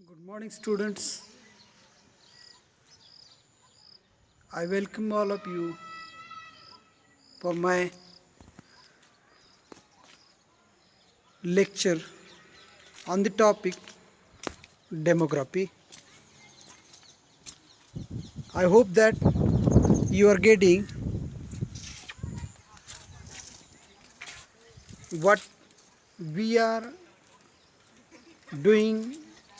Good morning, students. I welcome all of you for my lecture on the topic demography. I hope that you are getting what we are doing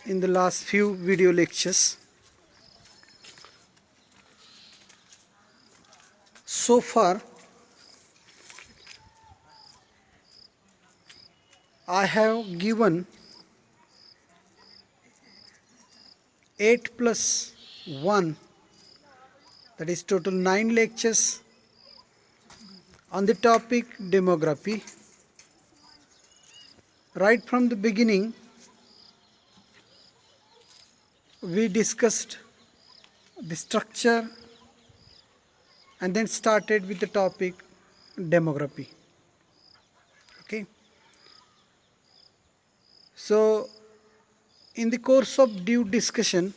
in the last few video lectures. So far, I have given 8 plus 1, that is total 9 lectures on the topic demography. Right from the beginning, we discussed the structure and then started with the topic demography. Okay, so in the course of due discussion,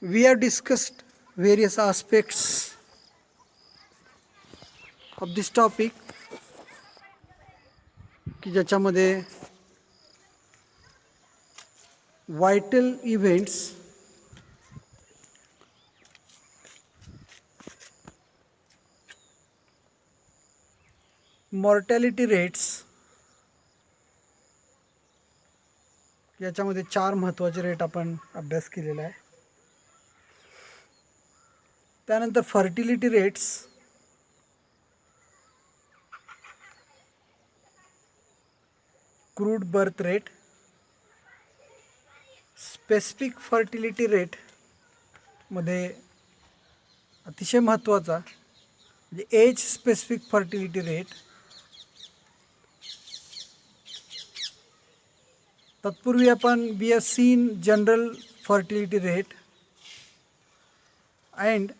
we have discussed various aspects of this topic की ज्याच्यामध्ये vital events, mortality rates, याच्यामध्ये 4 महत्त्वाचे rate आपण अभ्यास केलेला आहे. त्यानंतर fertility rates, crude birth rate, specific fertility rate मध्ये अतिशय महत्त्वाचा म्हणजे एज स्पेसिफिक फर्टिलिटी रेट. तत्पूर्वी आपण we have seen general fertility rate and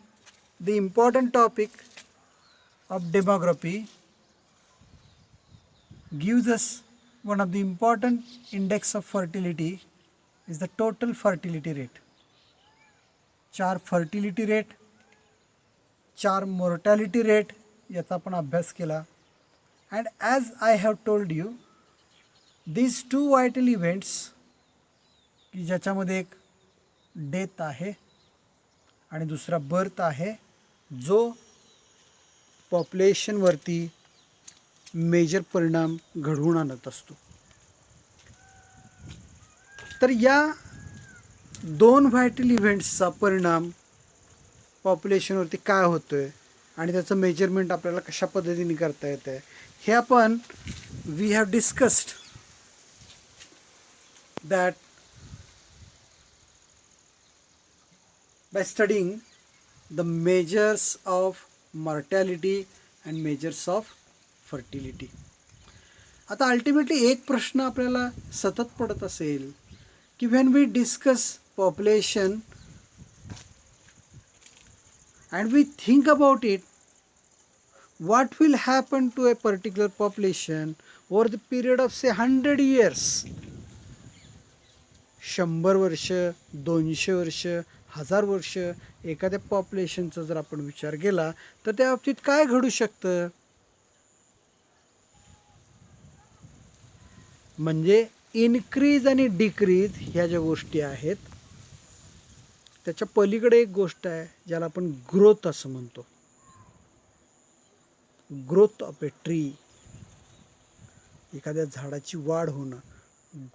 the important topic of demography gives us one of the important index of fertility is the total fertility rate. 4 fertility rate, 4 mortality rate याचा आपण अभ्यास केला. And as I have told you, these two vital events की ज्याच्यामध्ये एक death आहे आणि दुसरा बर्थ आहे जो पॉप्युलेशनवरती मेजर परिणाम घडवून आणत असतो. तर या दोन व्हायटल इव्हेंट्सचा परिणाम पॉप्युलेशनवरती काय होतोय आणि त्याचं मेजरमेंट आपल्याला कशा पद्धतीने करता येतं हे आपण we have discussed that by studying the measures of mortality and measures of fertility. आता अल्टिमेटली एक प्रश्न आपल्याला सतत पडत असेल की when we discuss population and we think about it, what will happen to a particular population over the period of say 100 years, 100 वर्ष, 200 वर्ष, 1000 वर्ष एखाद्या पॉप्युलेशनचा जर आपण विचार केला तर त्या बाबतीत काय घडू शकतं. म्हणजे इनक्रीज आणि डिक्रीज ह्या ज्या गोष्टी आहेत त्याच्या पलीकडे एक गोष्ट आहे ज्याला आपण ग्रोथ असं म्हणतो. ग्रोथ ऑफ ए ट्री, एखाद्या झाडाची वाढ होणं,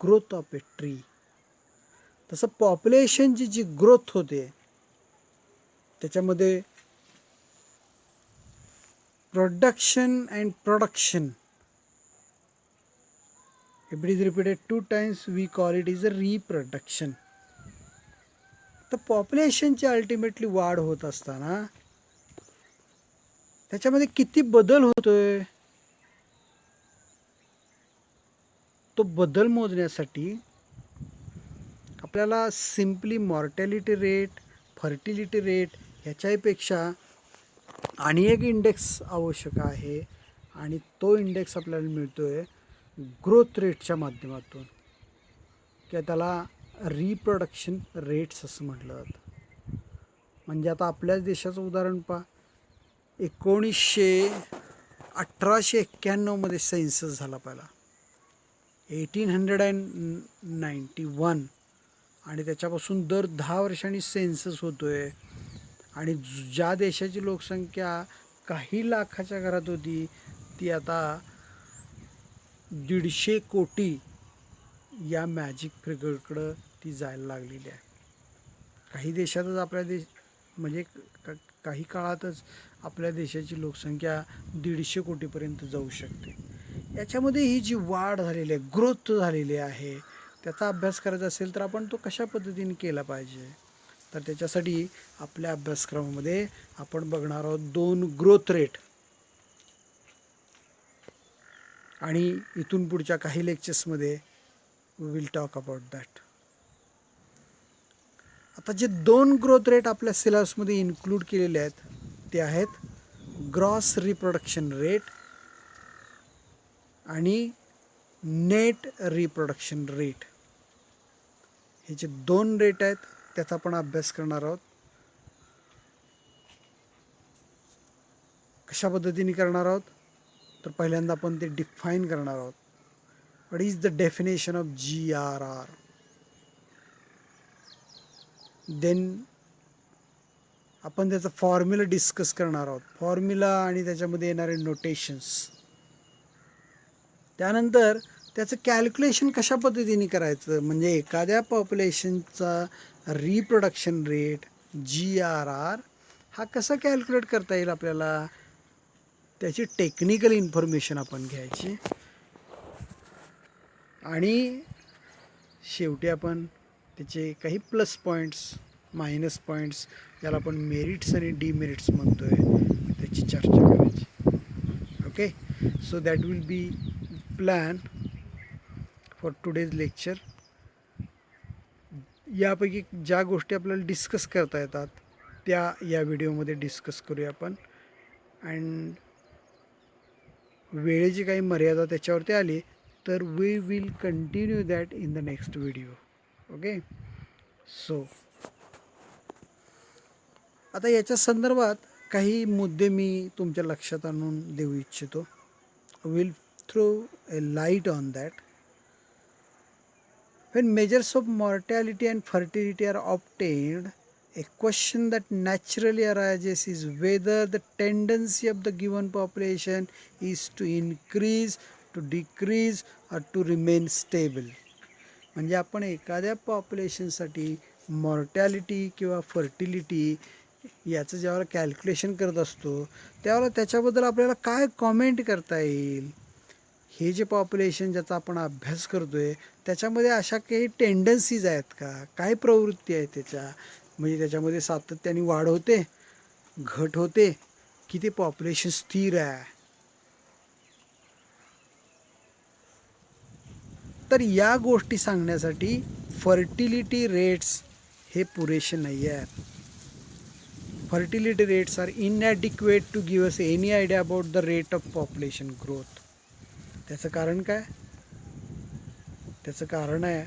ग्रोथ ऑफ ए ट्री. तसं पॉप्युलेशनची जी ग्रोथ होते त्याच्यामध्ये production and production, if it is repeated 2 times we call it is a reproduction. तर पॉप्युलेशनची अल्टिमेटली वाढ होत असताना त्याच्यामध्ये किती बदल होतोय तो बदल मोजण्यासाठी आपल्याला simply mortality rate, fertility rate ह्याच्यापेक्षा आणि एक इंडेक्स आवश्यक आहे आणि तो इंडेक्स आपल्याला मिळतोय ग्रोथ रेटच्या माध्यमातून. किंवा त्याला रिप्रोडक्शन रेट्स असं म्हटलं जातं. म्हणजे आता आपल्याच देशाचं उदाहरण पहा. 1891मध्ये सेन्सस झाला पहिला, 1891, आणि त्याच्यापासून दर 10 वर्षांनी सेन्सस होतो आहे. आणि ज्या देशाची लोकसंख्या काही लाखाच्या घरात होती ती आता 150 कोटी या मॅजिक फिगरकडं ती जायला लागलेली आहे. काही देशातच आपल्या म्हणजे काही काळातच आपल्या देशाची लोकसंख्या 150 कोटीपर्यंत जाऊ शकते. याच्यामध्ये ही जी वाढ झालेली आहे, ग्रोथ झालेली आहे, त्याचा अभ्यास करायचा असेल तर आपण तो कशा पद्धतीने केला पाहिजे. तर त्याच्यासाठी आपल्या अभ्यासक्रमामध्ये आपण बघणार आहोत 2 ग्रोथ रेट, आणि इथून पुढच्या काही लेक्चर्समध्ये we will talk about that. आता जे 2 ग्रोथ रेट आपल्या सिलेबसमध्ये इन्क्लूड केलेले आहेत ते आहेत ग्रॉस रिप्रोडक्शन रेट आणि नेट रिप्रोडक्शन रेट. हे जे 2 रेट आहेत त्याचा आपण अभ्यास करणार आहोत. कशा पद्धतीने करणार आहोत तर पहिल्यांदा आपण ते डिफाईन करणार आहोत. What is the definition of GRR. Then आपण त्याचा फॉर्म्युला डिस्कस करणार आहोत, फॉर्म्युला आणि त्याच्यामध्ये येणारे नोटेशन्स. त्यानंतर त्याचं कॅल्क्युलेशन कशा पद्धतीने करायचं, म्हणजे एखाद्या पॉप्युलेशनचा रिप्रोडक्शन रेट GRR हा कसा कॅल्क्युलेट करता येईल आपल्याला, त्याची टेक्निकल इन्फॉर्मेशन आपण घ्यायची. आणि शेवटी आपण त्याचे काही प्लस पॉईंट्स, मायनस पॉईंट्स, ज्याला आपण मेरिट्स आणि डिमेरिट्स म्हणतो आहे, त्याची चर्चा करायची. Okay, so that will be plan for today's lecture. यापैकी ज्या गोष्टी आपल्याला डिस्कस करता येतात त्या या व्हिडिओमध्ये डिस्कस करूया आपण. अँड वेळेची काही मर्यादा त्याच्यावरती आली तर we will continue that in the next video. Okay, so आता याच्या संदर्भात काही मुद्दे मी तुमच्या लक्षात आणून देऊ इच्छितो. Will throw a light on that. When measures of mortality and fertility are obtained, a question that naturally arises is whether the tendency of the given population is to increase, to decrease or to remain stable. म्हणजे आपण एखाद्या पॉप्युलेशनसाठी mortality किंवा fertility याचं ज्यावेळेला calculation करत असतो त्यावेळेला त्याच्याबद्दल आपल्याला काय कॉमेंट करता येईल. हे जे पॉप्युलेशन ज्याचा आपण अभ्यास करतो आहे त्याच्यामध्ये अशा काही टेंडन्सीज आहेत का, काय प्रवृत्ती आहे त्याच्या, म्हणजे त्याच्यामध्ये सातत्याने वाढ होते, घट होते, की ते पॉप्युलेशन स्थिर आहे. तर या गोष्टी सांगण्यासाठी फर्टिलिटी रेट्स हे पुरेसे नाही आहेत. Fertility rates are inadequate to give us any idea about the rate of population growth. त्याचं कारण काय, त्याचं कारण आहे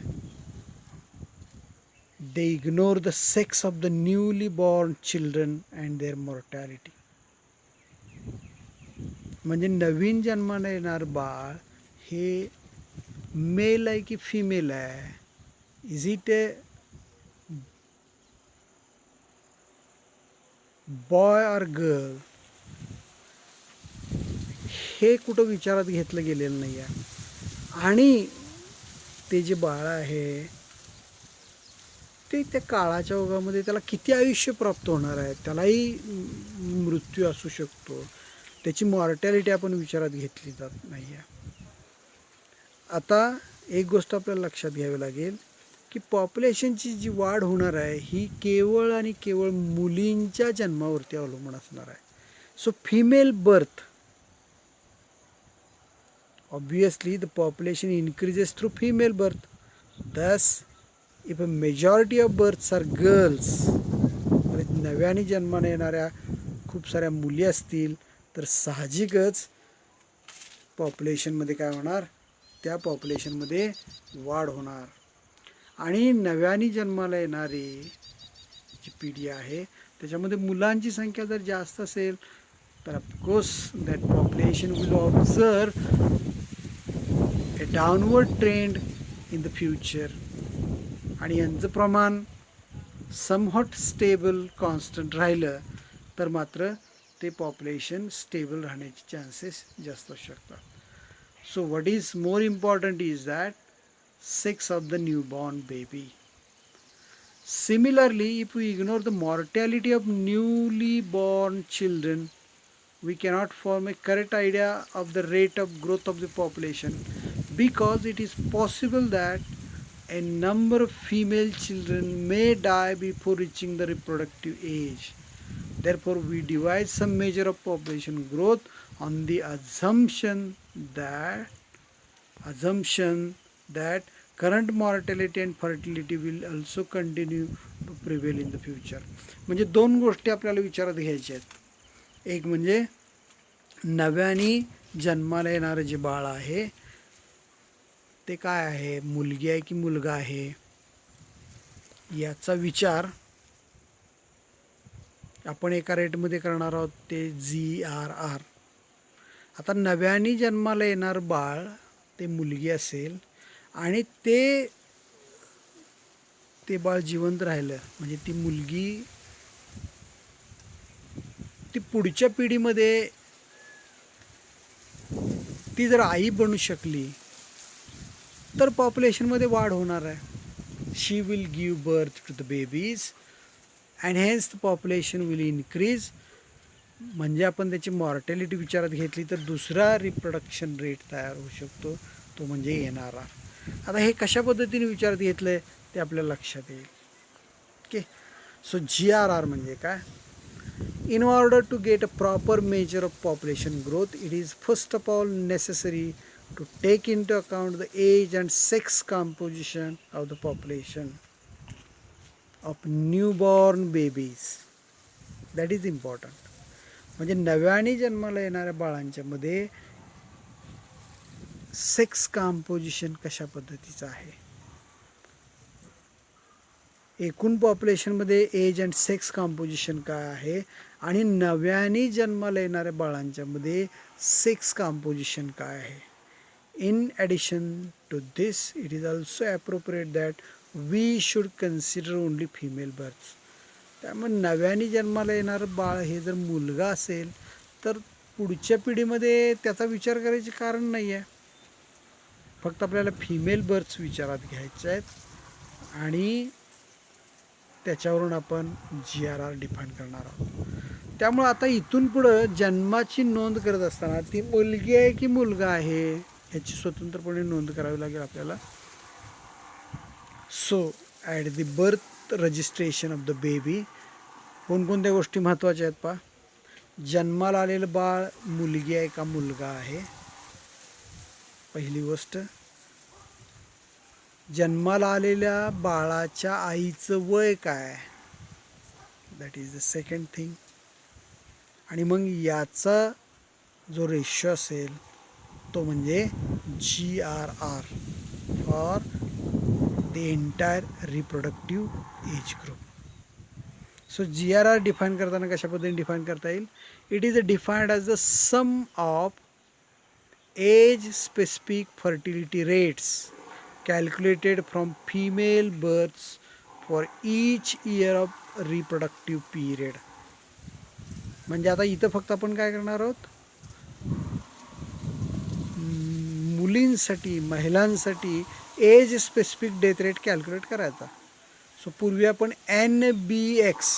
they ignore the sex of the newly born children and their mortality. म्हणजे नवीन जन्माला येणार बाळ हे मेल आहे की फिमेल आहे, is it a boy or girl, हे कुठं विचारात घेतलं गेलेलं नाही आहे. आणि ते जे बाळ आहे ते त्या काळाच्या ओघामध्ये त्याला किती आयुष्य प्राप्त होणार आहे, त्यालाही मृत्यू असू शकतो, त्याची मॉर्टॅलिटी आपण विचारात घेतली जात नाही आहे. आता एक गोष्ट आपल्याला लक्षात घ्यावी लागेल की पॉप्युलेशनची जी वाढ होणार आहे ही केवळ आणि केवळ मुलींच्या जन्मावरती अवलंबून असणार आहे. So female birth, obviously the population increases through female birth. Thus if a majority of births are girls, नव्याने जन्माने येणाऱ्या खूप साऱ्या मुली असतील तर साहजिकच पॉप्युलेशनमध्ये काय होणार, त्या पॉप्युलेशनमध्ये वाढ होणार. आणि नव्याने जन्माला येणारी जी पिढी आहे त्याच्यामध्ये मुलांची संख्या जर जास्त असेल तर of course that population will observe A downward trend in the future. आणि यांचं प्रमाण समहॉट स्टेबल कॉन्स्टंट राहिलं तर मात्र ते पॉप्युलेशन स्टेबल राहण्याचे चान्सेस जास्त असू शकतात. So what is more important is that sex of the newborn baby. Similarly, if we ignore the mortality of newly born children, we cannot form a correct idea of the rate of growth of the population, because it is possible that a number of female children may die before reaching the reproductive age. Therefore, we devise some measure of population growth on the assumption that current mortality and fertility will also continue to prevail in the future. म्हणजे दोन गोष्टी आपल्याला विचारात घ्यायच्या आहेत. एक म्हणजे नव्याने जन्माला येणारं जे बाळ आहे ते काय आहे, मुलगी आहे की मुलगा आहे, याचा विचार आपण एका रेटमध्ये करणार आहोत, ते GRR. आता नव्याने जन्माला येणारं बाळ ते मुलगी असेल आणि ते बाळ जिवंत राहिलं म्हणजे ती मुलगी ती पुढच्या पिढीमध्ये ती जर आई बनू शकली तर पॉप्युलेशनमध्ये वाढ होणार आहे. She will give birth to the babies and hence the population will increase. म्हणजे आपण त्याची मॉर्टॅलिटी विचारात घेतली तर दुसरा रिप्रोडक्शन रेट तयार होऊ शकतो, तो म्हणजे येणारा. आता हे कशा पद्धतीने विचारात घेतलं आहे ते आपल्याला लक्षात येईल. ओके, सो GRR म्हणजे काय? In order to get a proper measure of population growth, it is first of all necessary to take into account the age and sex composition of the population of newborn babies. That is important. म्हणजे नव्याने जन्माला येणाऱ्या बाळांच्या मध्ये sex composition कशा पद्धतीचं आहे, एकूण पॉप्युलेशनमध्ये एज अँड सेक्स कॉम्पोजिशन काय आहे, आणि नव्याने जन्माला येणाऱ्या बाळांच्यामध्ये सेक्स कॉम्पोजिशन काय आहे. In addition to this, it is also appropriate that we should consider only female births. त्यामुळे नव्याने जन्माला येणारं बाळ हे जर मुलगा असेल तर पुढच्या पिढीमध्ये त्याचा विचार करायचे कारण नाही आहे. फक्त आपल्याला फिमेल बर्थ्स विचारात घ्यायचे आहेत आणि त्याच्यावरून आपण GRR डिफाईन करणार आहोत. त्यामुळं आता इथून पुढं जन्माची नोंद करत असताना ती मुलगी आहे की मुलगा आहे ह्याची स्वतंत्रपणे नोंद करावी लागेल आपल्याला. So at the birth registration of the baby कोणकोणत्या गोष्टी महत्त्वाच्या आहेत पहा. जन्माला आलेलं बाळ मुलगी आहे का मुलगा आहे, पहिली गोष्ट. जन्माला आलेल्या बाळाच्या आईचं वय काय, that is the second thing. आणि मग याचा जो रेशो असेल तो म्हणजे GRR for the entire reproductive age group. So GRR define करताना कशा पद्धतीने डिफाईन करता येईल. It is defined as the sum of age specific fertility rates calculated from female births for each year of reproductive period. म्हणजे आता इथं फक्त आपण काय करणार आहोत, मुलींसाठी महिलांसाठी age specific death rate calculate करायचा. सो पूर्वी आपण NBX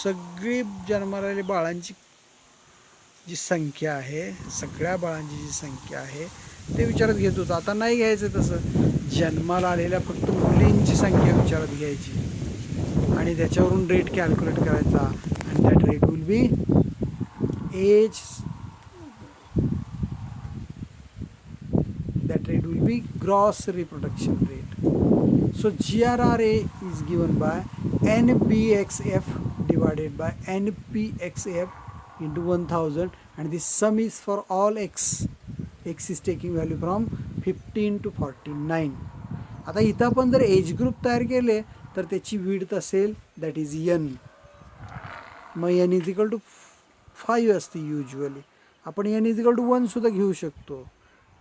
सगळी जन्माला आलेल्या बाळांची जी संख्या आहे, सगळ्या बाळांची जी संख्या आहे ते विचारात घेत होतो. आता नाही घ्यायचं तसं. जन्माला आलेल्या फक्त मुलींची संख्या विचारात घ्यायची आणि त्याच्यावरून रेट कॅल्क्युलेट करायचा. And that rate will be age, that rate will be gross reproduction rate. So GRRA is given by NBXF divided by NPXF into 1000, and this sum is for all x. X is taking value from 15 to 49. आता इथं आपण जर age group तयार केले तर त्याची width असेल that is an. मग एन इज इक्वल टू 5 असते युजली. आपण एन इज इक्वल टू 1 सुद्धा घेऊ शकतो.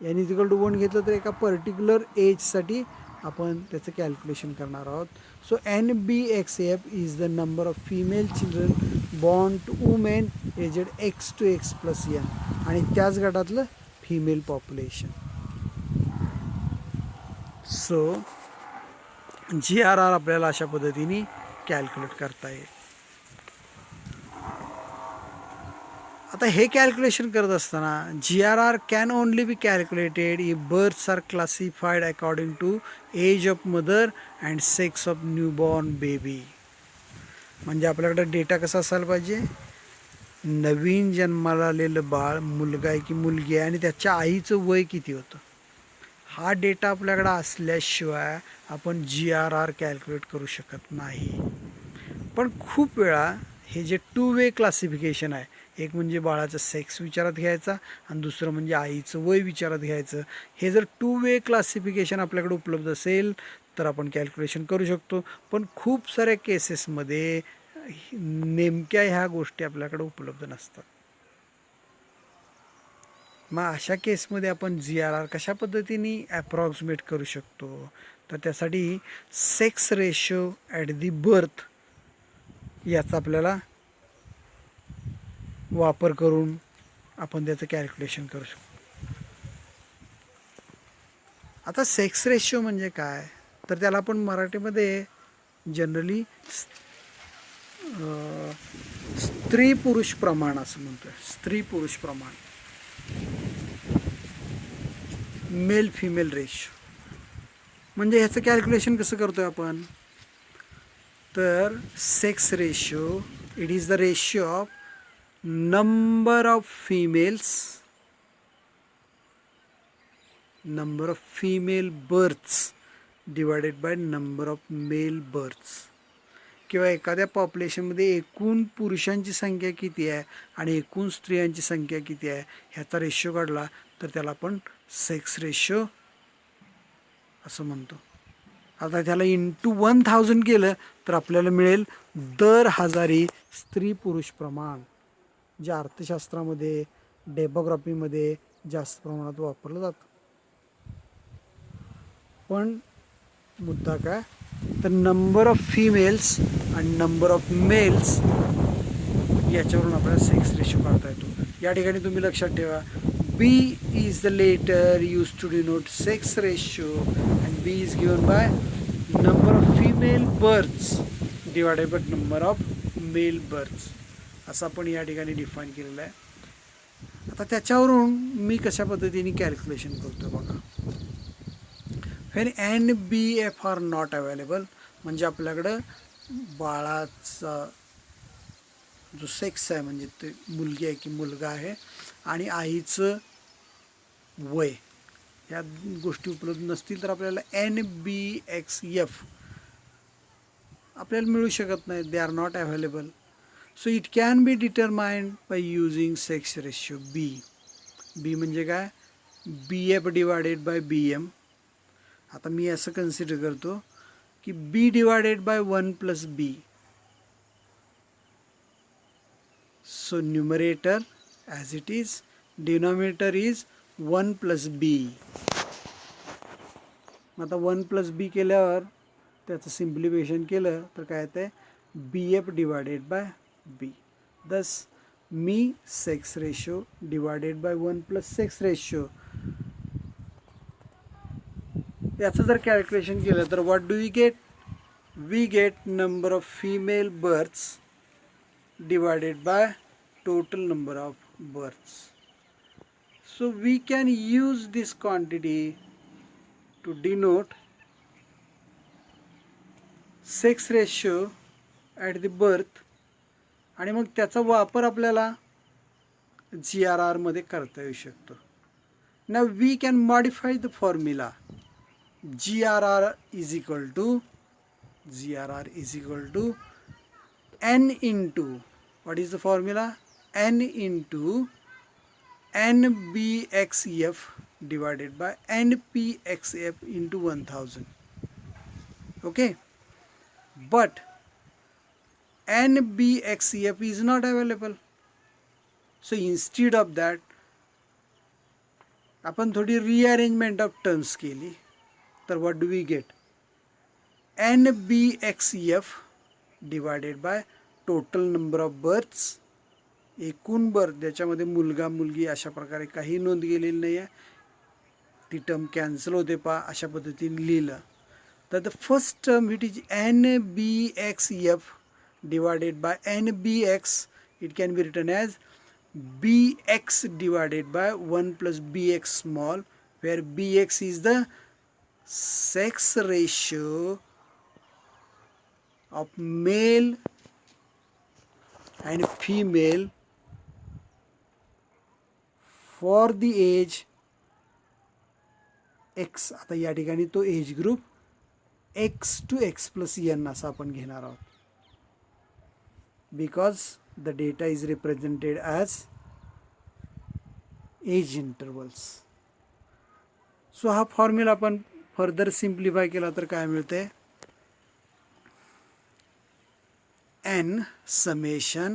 एन इज इक्वल टू 1 घेतलं तर एका पर्टिक्युलर एजसाठी आपण त्याचं कॅल्क्युलेशन करणार आहोत. So NBXF is the number of female children born to women aged X to X plus N, आणि त्याच गटातलं फिमेल पॉप्युलेशन. सो GRR आपल्याला अशा पद्धतीने कॅल्क्युलेट करता येईल. आता हे कॅल्क्युलेशन करत असताना GRR can only be calculated if births are classified according to age of mother and sex of newborn baby. म्हणजे आपल्याकडे डेटा कसा असायला पाहिजे, नवीन जन्माला आलेलं बाळ मुलगा आहे की मुलगी आहे आणि त्याच्या आईचं वय किती होतं, हा डेटा आपल्याकडे असल्याशिवाय आपण GRR कॅल्क्युलेट करू शकत नाही. पण खूप वेळा हे जे 2 वे क्लासिफिकेशन आहे, एक म्हणजे बाळाचा सेक्स विचारात घ्यायचा आणि दुसरं म्हणजे आईचं वय विचारात घ्यायचं, हे जर 2 वे क्लासिफिकेशन आपल्याकडे उपलब्ध असेल तर आपण कॅल्क्युलेशन करू शकतो. पण खूप साऱ्या केसेसमध्ये नेमक्या ह्या गोष्टी आपल्याकडे उपलब्ध नसतात. मग अशा केसमध्ये आपण GRR कशा पद्धतीने ॲप्रॉक्सिमेट करू शकतो, तर त्यासाठी sex ratio at the birth याचा आपल्याला वापर करून आपण त्याचं कॅल्क्युलेशन करू शकतो. आता सेक्स रेशो म्हणजे काय, तर त्याला आपण मराठीमध्ये जनरली स्त्री पुरुष प्रमाण असं म्हणतोय. स्त्री पुरुष प्रमाण, मेल फिमेल रेशो. म्हणजे ह्याचं कॅल्क्युलेशन कसं करतोय आपण, तर sex ratio it is the ratio of number of female births divided by number of male births. किंवा एखाद्या पॉप्युलेशनमध्ये एकूण पुरुषांची संख्या किती आहे आणि एकूण स्त्रियांची संख्या किती आहे ह्याचा रेशो काढला तर त्याला आपण सेक्स रेशो असं म्हणतो. आता त्याला इंटू 1000 केलं तर आपल्याला मिळेल दर हजारी स्त्री पुरुष प्रमाण, जे अर्थशास्त्रामध्ये डेमोग्राफीमध्ये जास्त प्रमाणात वापरलं जातं. पण मुद्दा काय, तर नंबर ऑफ फिमेल्स आणि नंबर ऑफ मेल्स याच्यावरून आपल्याला सेक्स रेशो काढता येतो. या ठिकाणी तुम्ही लक्षात ठेवा, B is the letter used to denote sex ratio and B is given by number of female births divided by number of male births, असं आपण या ठिकाणी डिफाईन केलेलं आहे. आता त्याच्यावरून मी कशा पद्धतीने कॅल्क्युलेशन करतो बघा. When NBF are not available, म्हणजे आपल्याकडं बाळाचा जो सेक्स आहे म्हणजे ते मुलगी आहे की मुलगा आहे आणि आईचं वय या गोष्टी उपलब्ध नसतील तर आपल्याला NBXF आपल्याला मिळू शकत नाही. They are not available. So it can be determined by using sex ratio B. B म्हणजे काय, BF डिवायडेड बाय BM. आता मी असं कन्सिडर करतो की B divided by 1 + B. So numerator as it is, denominator is 1 + B. आता 1 + B केल्यावर त्याचं simplification केलं तर काय येतं आहे, BF डिवायडेड बाय B. दस मी sex ratio divided by 1 + sex ratio याचं जर कॅल्क्युलेशन केलं तर what do we get, we get number of female births divided by total number of births. So we can use this quantity to denote sex ratio at the birth, आणि मग त्याचा वापर आपल्याला GRR मध्ये करता येऊ शकतो. Now we can modify the formula. GRR is equal to N into, what is the formula, N into NBXF divided by NPXF into 1000. Okay, but NBXCF is not available. So instead of that आपण थोडी rearrangement of terms केली, तर what do we get? NBXCF divided by total number of births, एकूण birth, ज्याच्यामध्ये मुलगा मुलगी अशा प्रकारे काही नोंद केलेली नाही आहे, ती टर्म कॅन्सल होते पहा, अशा पद्धतीने लिहिलं तर the first term it is NBXF divided by NBX, it can be written as BX divided by 1 plus BX small, where BX is the sex ratio of male and female for the age X. आता या ठिकाणी तो age group X to X plus N असा आपण घेणार आहोत, because the data is represented as age intervals. So हा formula आपण फर्दर सिम्प्लिफाय केला तर काय मिळते? N summation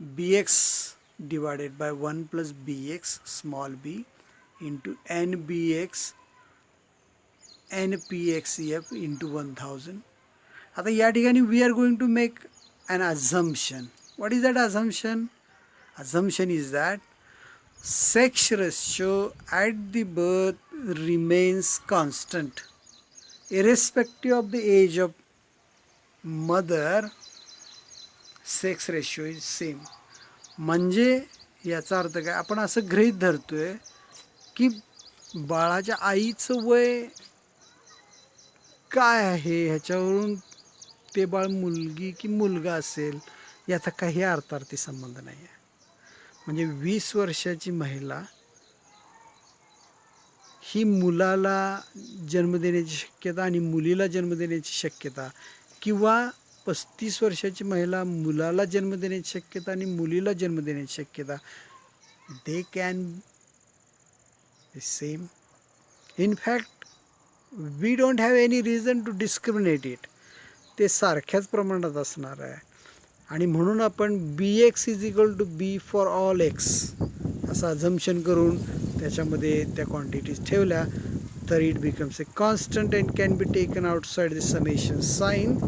BX divided by 1 plus BX small b into NBX NPXCF into 1000. आता या ठिकाणी we are going to make an assumption. What is that assumption? Assumption is that sex ratio at the birth remains constant irrespective of the age of mother. Sex ratio is same. म्हणजे याचा अर्थ काय? आपण असं गृहीत धरतोय की बाळाच्या आईचं वय काय आहे ह्याच्यावरून ते बाळ मुलगी की मुलगा असेल याचा काही अर्थार्थी संबंध नाही आहे. म्हणजे 20 वर्षाची महिला ही मुलाला जन्म देण्याची शक्यता आणि मुलीला जन्म देण्याची शक्यता, किंवा 35 वर्षाची महिला मुलाला जन्म देण्याची शक्यता आणि मुलीला जन्म देण्याची शक्यता, they can be same. In fact we don't have any reason to discriminate it. ते सारख्याच प्रमाणात असणार आहे. आणि म्हणून आपण BX is equal to B for all X असं अझम्पशन करून त्याच्यामध्ये त्या क्वांटिटीज ठेवल्या तर it becomes a constant and can be taken outside the summation sign.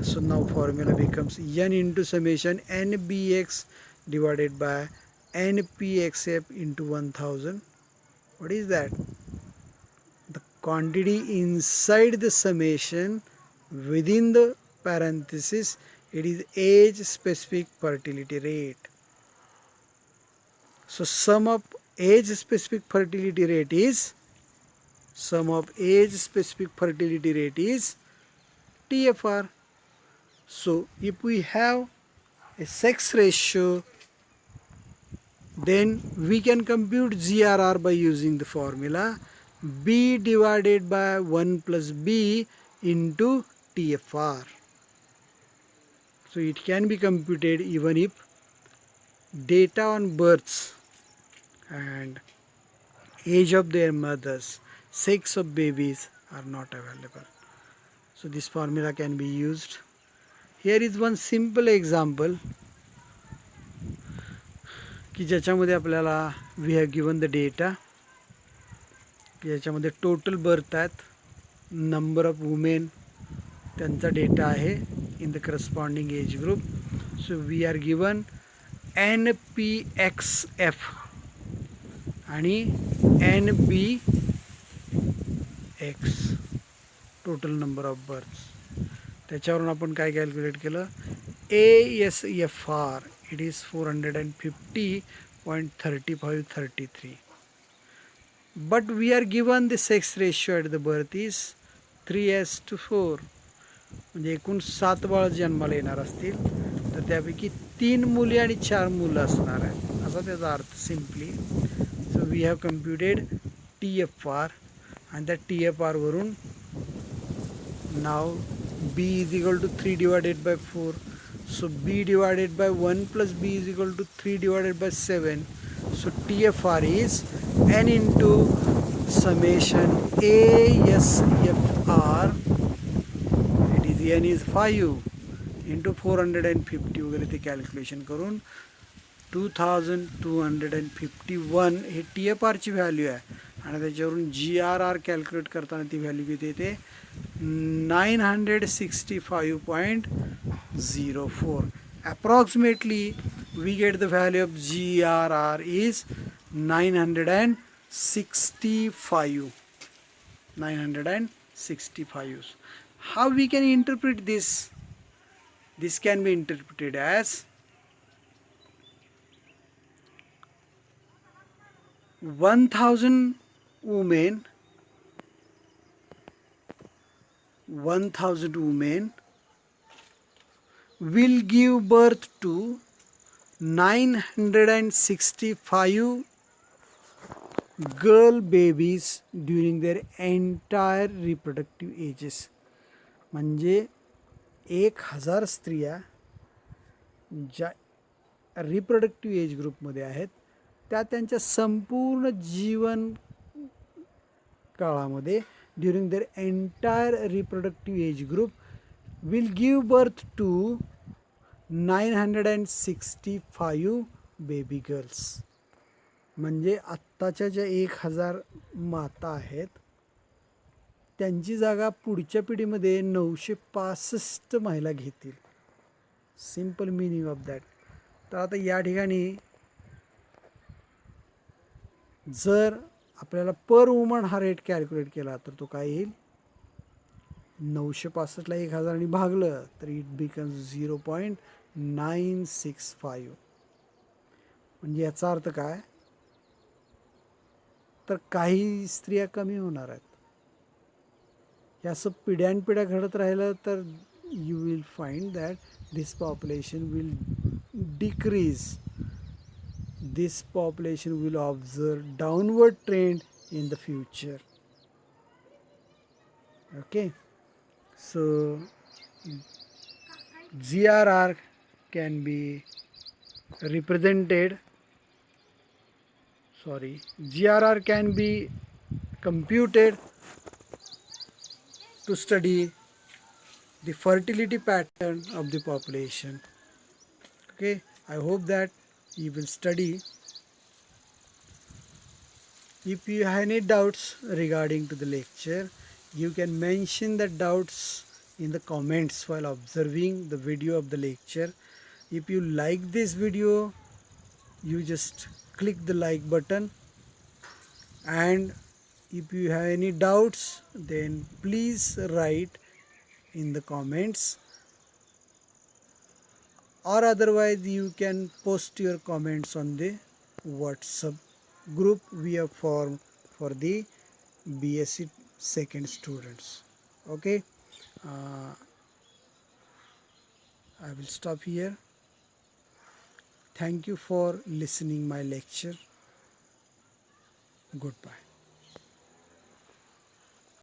So now formula becomes N into summation NBX divided by NPXF into 1000. What is that? The quantity inside the summation within the parenthesis, it is age specific fertility rate. So sum of age specific fertility rate is TFR. So if we have a sex ratio, then we can compute GRR by using the formula B divided by 1 plus B into TFR. So it can be computed even if data on births and age of their mothers, sex of babies are not available. So this formula can be used. Here is one simple example की ज्याच्यामध्ये आपल्याला we have given the data, याच्यामध्ये total birth आहेत, number of women त्यांचा data आहे in the corresponding age group. So we are given NPXF आणि NBX total number of births. त्याच्यावरून आपण काय कॅल्क्युलेट केलं? ASFR it is 450.3533. But we are given the sex ratio at the birth is 3:4. म्हणजे एकूण 7 बाळ जन्माला येणार असतील तर त्यापैकी 3 मुली आणि 4 मुलं असणार आहेत असा त्याचा अर्थ simply. So we have computed TFR आणि त्या TFR वरून नाव B is equal to 3 divided by 4. So B divided by 1 plus B is equal to 3 divided by 7. So TFR is N into summation ASFR n is 5 into 450 वगैरे ते calculation करून 2251 हे TFRची value आहे आणि त्याच्यावरून GRR कॅल्क्युलेट करताना ती value किती येते 965.04. Approximately we get the value of GRR is 965. How we can interpret this? This can be interpreted as 1000 women 1000 women will give birth to 965 girl babies during their entire reproductive ages. म्हणजे 1000 स्त्रिया ज्या reproductive age ग्रुपमध्ये आहेत त्या त्यांच्या संपूर्ण जीवन काळामध्ये during their entire reproductive age group will give birth to 965 baby girls. म्हणजे आत्ताच्या ज्या 1000 माता आहेत त्यांची जागा पुढच्या पिढीमध्ये 965 महिला घेतील. Simple meaning of that. तर आता या ठिकाणी जर आपल्याला पर वुमन हा रेट कॅल्क्युलेट केला तर तो काय येईल 965ला 1000 भागलं तर इट बिकम्स 0.965. म्हणजे याचा अर्थ काय तर काही स्त्रिया कमी होणार आहेत. हे असं पिढ्यानपिढ्या घडत राहिलं तर you will find that this population will decrease. This population will observe downward trend in the future. Okay, so GRR can be represented, GRR can be computed to study the fertility pattern of the population. Okay, I hope that you will study. If you have any doubts regarding to the lecture, you can mention the doubts in the comments while observing the video of the lecture. If you like this video, you just click the like button, and if you have any doubts then please write in the comments, or otherwise you can post your comments on the WhatsApp group we have formed for the BSc second students. Okay, I will stop here. Thank you for listening my lecture. Goodbye.